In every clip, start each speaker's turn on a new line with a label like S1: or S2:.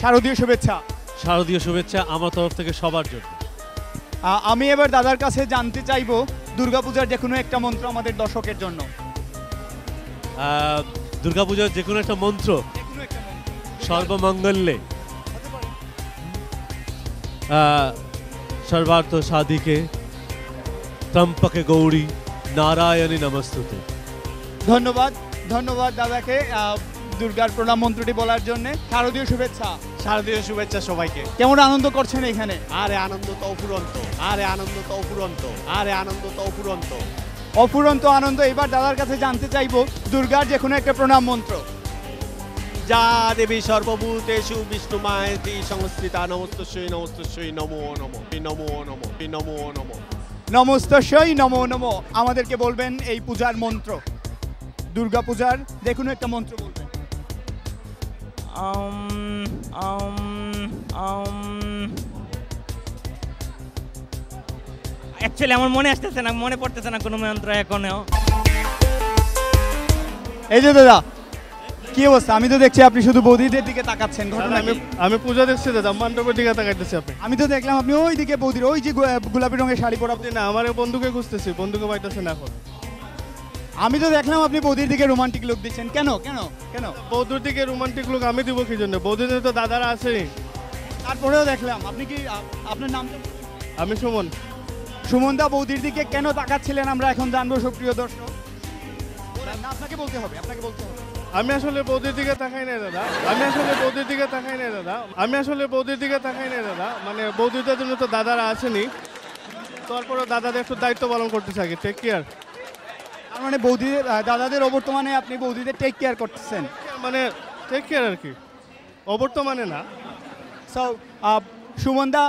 S1: শারদীয় শুভেচ্ছা।
S2: শারদীয় শুভেচ্ছা আমার তরফ থেকে সবার জন্য।
S1: আমি এবার দাদার কাছে জানতে চাইবো দুর্গাপূজার যে কোনো একটা মন্ত্র আমাদের দর্শকের জন্য।
S2: দুর্গাপূজার যে কোনো একটা মন্ত্র, সর্বমঙ্গলে সর্বার্থ সাধিকে ত্রম্পকে গৌরী নারায়ণী নমস্তুতে।
S1: ধন্যবাদ, ধন্যবাদ দাদাকে দুর্গার প্রণাম মন্ত্রটি বলার জন্য। শারদীয় শুভেচ্ছা।
S3: শারদীয় শুভেচ্ছা সবাইকে।
S1: কেমন আনন্দ করছেন এখানে?
S3: আরে আনন্দ তো অফুরন্ত, আরে আনন্দ তো অফুরন্ত, আরে আনন্দ তো অফুরন্ত,
S1: অফুরন্ত আনন্দ। এবার দাদার কাছে জানতে চাইবো দুর্গার যে কোনো একটা প্রণাম মন্ত্র।
S3: যা দেবী সর্বভূতেষু বিষ্ণুমায়েতি সংস্থিতা নমস্তস্যৈ নমস্তস্যৈ নমো নমো নমো নমো নমো নমো
S1: নমস্তস্যৈ নমো নমো। আমাদেরকে বলবেন এই পূজার মন্ত্র, দুর্গা পূজার যে কোনো একটা মন্ত্র বলবেন।
S4: অ্যাকচুয়ালি আমার মনে আসতেছে না, মনে পড়তেছে না কোনো মন্ত্র এখনো।
S1: এই যে দাদা, কি অবস্থা? আমি তো দেখছি আপনি শুধু বৌদিদের দিকে তাকাচ্ছেন, ঘটনা কি?
S5: আমি পূজা দেখছি দাদা, মণ্ডপের দিকে তাকাইতেছি। আপনি?
S1: আমি তো দেখলাম আপনি ওই দিকে বৌদির ওই যে গোলাপি রঙের শাড়ি পরা।
S5: না, আমার বন্ধুকে খুঁজতেছি, বন্ধুকে পাইতেছে না এখন।
S1: আমি তো দেখলাম আপনি বৌদির দিকে রোমান্টিক লুক দিচ্ছেন, কেন কেন কেন?
S5: বৌদির দিকে রোমান্টিক লুক আমি দিব কি জন্য? বৌদিদের তো দাদারা আছেই।
S1: তারপরেও দেখলাম আপনি কি আপনার নামটা?
S5: আমি সুমন।
S1: সুমন দা বৌদির দিকে কেন তাকাচ্ছিলেন আমরা এখন জানবো সুপ্রিয় দর্শক। না, আপনাকে বলতে হবে, আপনাকে বলতে হবে।
S5: আমি আসলে বৌদির দিকে তাকাই নাই দাদা, আমি আসলে বৌদির দিকে তাকাই নাই দাদা, আমি আসলে বৌদির দিকে তাকাই নাই দাদা। মানে বৌদিদের জন্য তো দাদারা আসেনি, তারপরে দাদাদের একটু দায়িত্ব পালন করতে থাকি। Take care.
S1: তার মানে বৌদিদের দাদাদের অবর্তমানে আপনি বৌদিদের টেক কেয়ার করতেছেন,
S5: মানে টেক কেয়ার আর কি, অবর্তমানে না।
S1: সো সুমন দা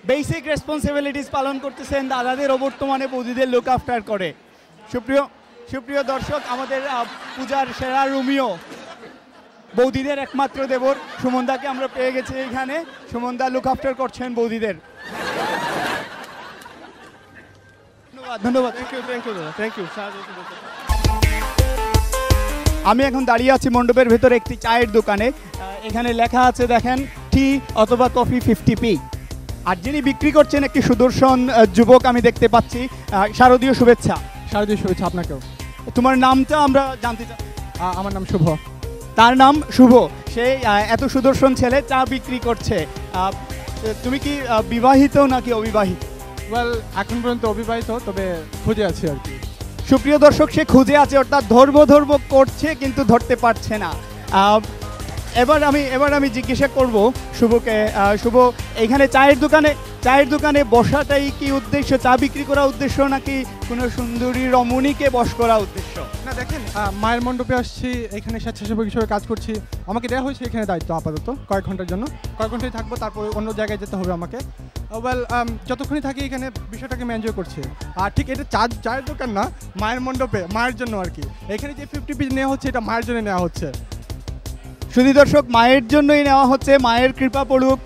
S1: বেসিক রেসপন্সিবিলিটিস পালন করতেছেন, দাদাদের অবর্তমানে বৌদিদের লুক আফটার করে। সুপ্রিয় দর্শক, আমাদের পূজার সেরা রোমিও, বৌদিদের একমাত্র দেবর সুমনদাকে আমরা পেয়ে গেছি এইখানে। সুমনদা লুক আফটার করছেন বৌদিদের। ধন্যবাদ।
S5: থ্যাংক ইউ দাদা, থ্যাংক ইউ।
S1: আমি এখন দাঁড়িয়ে আছি মণ্ডপের ভেতরে একটি চায়ের দোকানে। এখানে লেখা আছে দেখেন, টি অথবা কফি 50p। আর যিনি বিক্রি করছেন একটি সুদর্শন যুবক আমি দেখতে পাচ্ছি। শারদীয় শুভেচ্ছা।
S6: শারদীয় শুভেচ্ছা আপনাকেও।
S1: তোমার নামটা আমরা জানতে চাই।
S6: আমার নাম শুভ।
S1: তার নাম শুভ। সে এত সুদর্শন ছেলে চা বিক্রি করছে। তুমি কি বিবাহিত নাকি অবিবাহিত?
S6: ওয়েল, এখন পর্যন্ত অবিবাহিত, তবে খুঁজে আছি আর কি।
S1: সুপ্রিয় দর্শক, সে খুঁজে আছে, অর্থাৎ ধরবো করছে কিন্তু ধরতে পারছে না। এবার আমি জিজ্ঞাসা করব শুভকে, শুভ এইখানে চায়ের দোকানে বসাটাই কি উদ্দেশ্য? চা বিক্রি করা উদ্দেশ্য নাকি কোনো সুন্দরী রমণীকে বশ করা উদ্দেশ্য?
S6: না দেখেন, মায়ের মণ্ডপে আসছি, এখানে স্বেচ্ছাসেবক হিসেবে কাজ করছি। আমাকে দেওয়া হয়েছে এখানে দায়িত্ব আপাতত কয়েক ঘন্টার জন্য। কয়েক ঘন্টায় থাকবো, তারপরে অন্য জায়গায় যেতে হবে আমাকে। ওয়েল, যতক্ষণই থাকি এখানে বিষয়টাকে আমি এনজয় করছি। আর ঠিক এটা চায়ের দোকান না, মায়ের মণ্ডপে মায়ের জন্য আর কি। এখানে যে 50p নেওয়া হচ্ছে, এটা মায়ের জন্য নেওয়া হচ্ছে।
S1: শুধু দর্শক, মায়ের জন্যই নেওয়া হচ্ছে, মায়ের কৃপা পড়ুক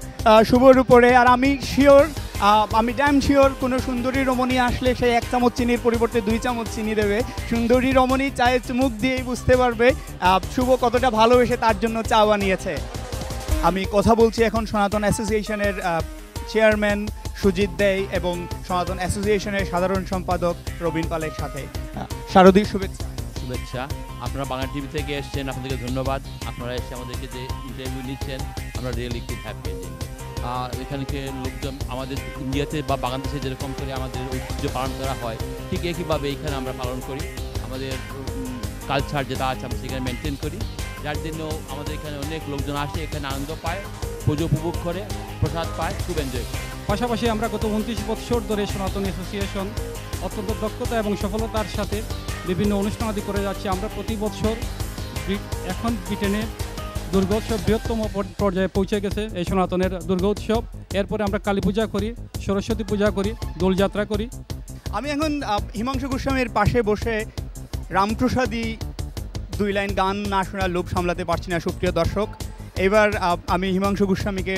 S1: শুভর উপরে। আর আমি ড্যাম শিওর কোনো সুন্দরী রমণী আসলে সেই 1 চামচ চিনির পরিবর্তে 2 চামচ চিনি দেবে। সুন্দরী রমণী চায়ের চুমুক দিয়েই বুঝতে পারবে শুভ কতটা ভালোবেসে তার জন্য চা বানিয়েছে। আমি কথা বলছি এখন সনাতন অ্যাসোসিয়েশনের চেয়ারম্যান সুজিত দেই এবং সনাতন অ্যাসোসিয়েশনের সাধারণ সম্পাদক রবীন পালের সাথে। শারদীয় শুভেচ্ছা।
S7: শুভেচ্ছা। আপনারা বাংলা টিভি থেকে এসেছেন, আপনাদেরকে ধন্যবাদ। আপনারা এসে আমাদেরকে যে ইন্টারভিউ নিচ্ছেন, আমরা রিয়েলি খুব হ্যাপি। এখানকে লোকজন আমাদের ইন্ডিয়াতে বা বাংলাদেশে যেরকম করে আমাদের ঐতিহ্য পালন করা হয়, ঠিক একইভাবে এইখানে আমরা পালন করি। আমাদের কালচার যেটা আছে আমরা সেখানে মেনটেন করি, যার জন্য আমাদের এখানে অনেক লোকজন আসে, এখানে আনন্দ পায়, পুজো উপভোগ করে, প্রসাদ পায়, খুব এনজয় করে।
S8: পাশাপাশি আমরা গত 29 বছর ধরে সনাতন অ্যাসোসিয়েশন অত্যন্ত দক্ষতা এবং সফলতার সাথে বিভিন্ন অনুষ্ঠান আদি করে যাচ্ছি। আমরা প্রতি বছর এখন ব্রিটেনে দুর্গোৎসব বৃহত্তম পর্যায়ে পৌঁছে গেছে এই সনাতনের দুর্গোৎসব। এরপরে আমরা কালী পূজা করি, সরস্বতী পূজা করি, দোলযাত্রা করি।
S1: আমি এখন হিমাংশু গোস্বামীর পাশে বসে রামপ্রসাদী 2 লাইন গান না শোনার লোভ সামলাতে পারছি না সুপ্রিয় দর্শক। এবার আমি হিমাংশু গোস্বামীকে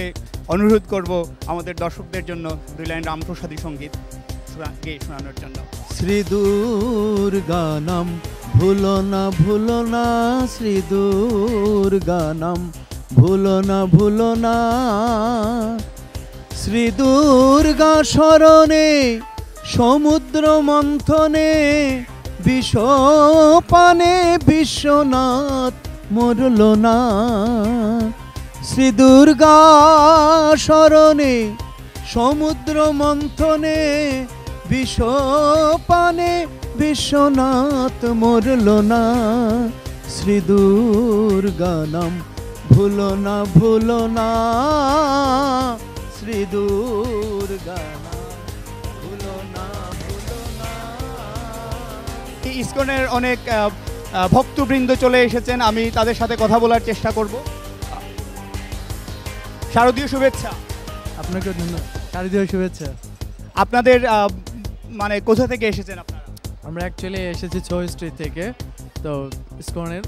S1: অনুরোধ করব আমাদের দর্শকদের জন্য 2 লাইন রামপ্রসাদী সঙ্গীত গেয়ে শোনানোর জন্য।
S9: শ্রী দুর্গানাম ভুলো না শ্রী দুর্গানাম ভুলো না শ্রী দুর্গা শরণে সমুদ্র মন্থনে বিষপানে বিশ্বনাথ মরল না। শ্রী দুর্গা শরণে সমুদ্র মন্থনে বিষপানে বিশ্বনাথ মরল না। শ্রী দুর্গা নাম ভুলো না শ্রী দুর্গা নাম ভুলো না।
S1: ইসকনের অনেক ভক্তবৃন্দ চলে এসেছেন, আমি তাদের সাথে কথা বলার চেষ্টা করব। শারদীয় শুভেচ্ছা।
S6: আপনাকে ধন্যবাদ। শারদীয় শুভেচ্ছা।
S1: আপনাদের মানে কোথা থেকে এসেছেন আপনারা?
S10: আমরা অ্যাকচুয়ালি এসেছি ছৌ স্ট্রিট থেকে, তো ইসকনের,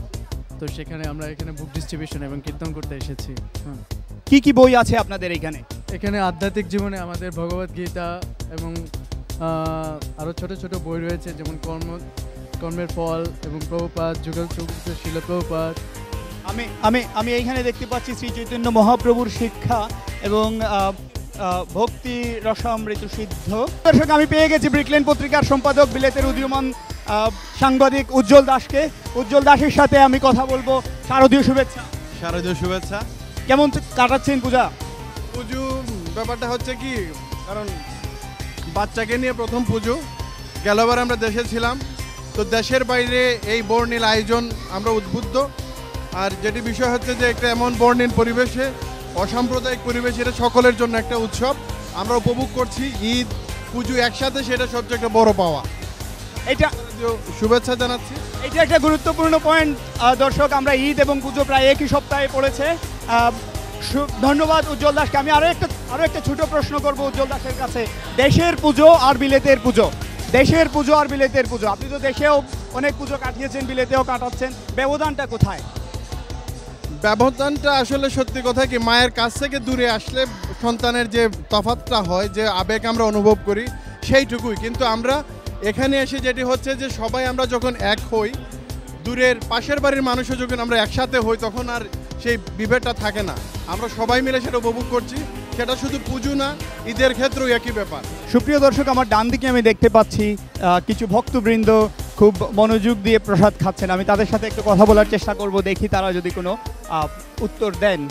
S10: তো সেখানে আমরা এখানে বুক ডিস্ট্রিবিউশন এবং কীর্তন করতে এসেছি।
S1: কি কি বই আছে আপনাদের এখানে?
S10: এখানে আধ্যাত্মিক জীবনে আমাদের ভগবত গীতা এবং আরও ছোট ছোট বই রয়েছে, যেমন কর্মের ফল এবং প্রভুপাদ যুগল শিল প্রভুপাদ।
S1: আমি এইখানে দেখতে পাচ্ছি শ্রী চৈতন্য মহাপ্রভুর শিক্ষা এবং ভক্তি রসামৃত সিদ্ধ। দর্শক, আমি পেয়ে গেছি ব্রিকলেন পত্রিকার সম্পাদক বিলেতের উদীয়মান সাংবাদিক উজ্জ্বল দাসকে। উজ্জ্বল দাসের সাথে আমি কথা বলবো। শারদীয় শুভেচ্ছা।
S11: শারদীয় শুভেচ্ছা।
S1: কেমন কাটাচ্ছেন পূজা?
S11: পুজো ব্যাপারটা হচ্ছে কি, কারণ বাচ্চাকে নিয়ে প্রথম পুজো, গেলবার আমরা দেশে ছিলাম, তো দেশের বাইরে এই বর্ণিল আয়োজন আমরা উদ্বুদ্ধ। আর যেটি বিষয় হচ্ছে যে একটা এমন বর্ণিল পরিবেশে, অসাম্প্রদায়িক পরিবেশ, এটা সকলের জন্য একটা উৎসব, আমরা উপভোগ করছি। ঈদ পুজো একসাথে, সেটা সবচেয়ে একটা বড় পাওয়া।
S1: এটা
S11: শুভেচ্ছা জানাচ্ছি।
S1: এটা একটা গুরুত্বপূর্ণ পয়েন্ট। দর্শক, আমরা ঈদ এবং পুজো প্রায় একই সপ্তাহে পড়েছে। ধন্যবাদ উজ্জ্বল দাসকে। আমি আরও একটা ছোট প্রশ্ন করব উজ্জ্বল দাসের কাছে। দেশের পুজো আর বিলেতের পুজো, দেশের পুজো আর বিলেতের পুজো, আপনি তো দেশেও অনেক পুজো কাটিয়েছেন, বিলেতেও কাটাচ্ছেন, ব্যবধানটা কোথায়?
S11: ব্যবধানটা আসলে সত্যি কথা কি, মায়ের কাছ থেকে দূরে আসলে সন্তানের যে তফাৎটা হয়, যে আবেগ আমরা অনুভব করি, সেইটুকুই। কিন্তু আমরা এখানে এসে যেটি হচ্ছে যে সবাই আমরা যখন এক হই, দূরের পাশের বাড়ির মানুষও যখন আমরা একসাথে হই, তখন আর সেই বিভেদটা থাকে না। আমরা সবাই মিলে সেটা উপভোগ করছি। সেটা শুধু পুজো না, ঈদের ক্ষেত্রেও একই ব্যাপার।
S1: সুপ্রিয় দর্শক, আমার ডান দিকে আমি দেখতে পাচ্ছি কিছু ভক্তবৃন্দ খুব মনোযোগ দিয়ে প্রসাদ খাচ্ছেন। আমি তাদের সাথে একটু কথা বলার চেষ্টা করব, দেখি তারা যদি কোনো উত্তর দেন।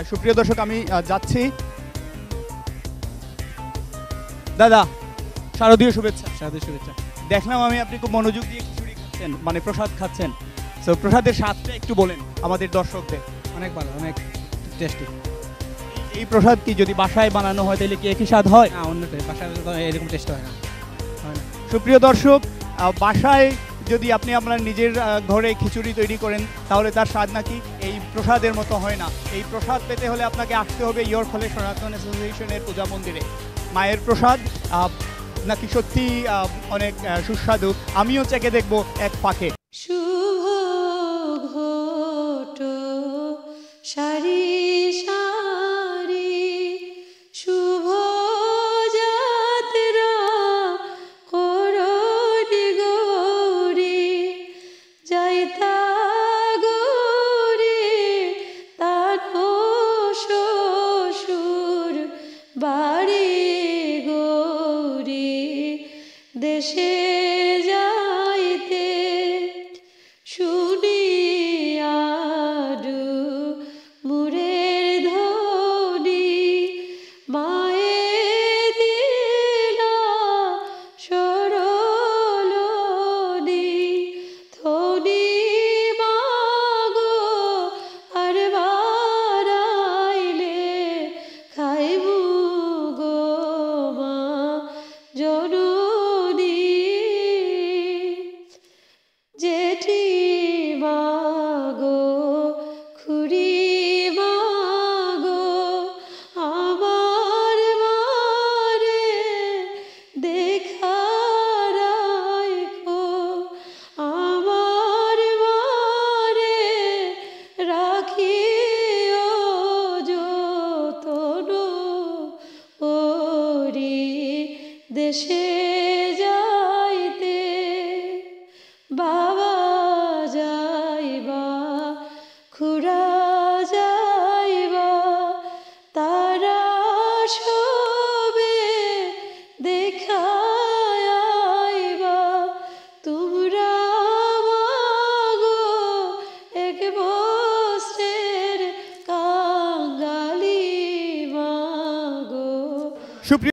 S1: সুপ্রিয় দর্শক, আমি যাচ্ছি। দাদা, শারদীয় শুভেচ্ছা।
S6: শারদীয় শুভেচ্ছা।
S1: দেখলাম আমি আপনি খুব মনোযোগ দিয়ে খিচুড়ি খাচ্ছেন, মানে প্রসাদ খাচ্ছেন। তো প্রসাদের স্বাদটা একটু বলেন আমাদের দর্শকদের।
S6: অনেক ভালো, অনেক টেস্টি।
S1: এই প্রসাদ কি যদি বাসায় বানানো হয় তাহলে কি একই স্বাদ হয়?
S6: না, অন্যটাই, বাসায় এরকম টেস্ট হয় না।
S1: সুপ্রিয় দর্শক, বাসায় যদি আপনি আপনার নিজের ঘরে খিচুড়ি তৈরি করেন, তাহলে তার স্বাদ নাকি এই প্রসাদের মতো হয় না। এই প্রসাদ পেতে হলে আপনাকে আসতে হবে ইয়র্কহলে সনাতন অ্যাসোসিয়েশনের পূজা মন্দিরে। মায়ের প্রসাদ নাকি সত্যি অনেক সুস্বাদু। আমিও চেখে দেখবো এক পাকে।
S12: শুভ ঘট সারি সারি শুভ যাত্রা করোরি গৌরী যাইতা গৌরী তার শ্বশুর বাড়ি গৌরী দেশে যাইতে শুনিয়ারু মুরের ধ্বনি মায়ে দিলা সরলনি ধনি মাগো আর বারাইলে খাইবু গো মা জননী জেঠি মাগো খুড়ি মাগো আমার মারে দেখা রাখো আমার মারে রাখিও যতন ওরি দেশে যাইতে বা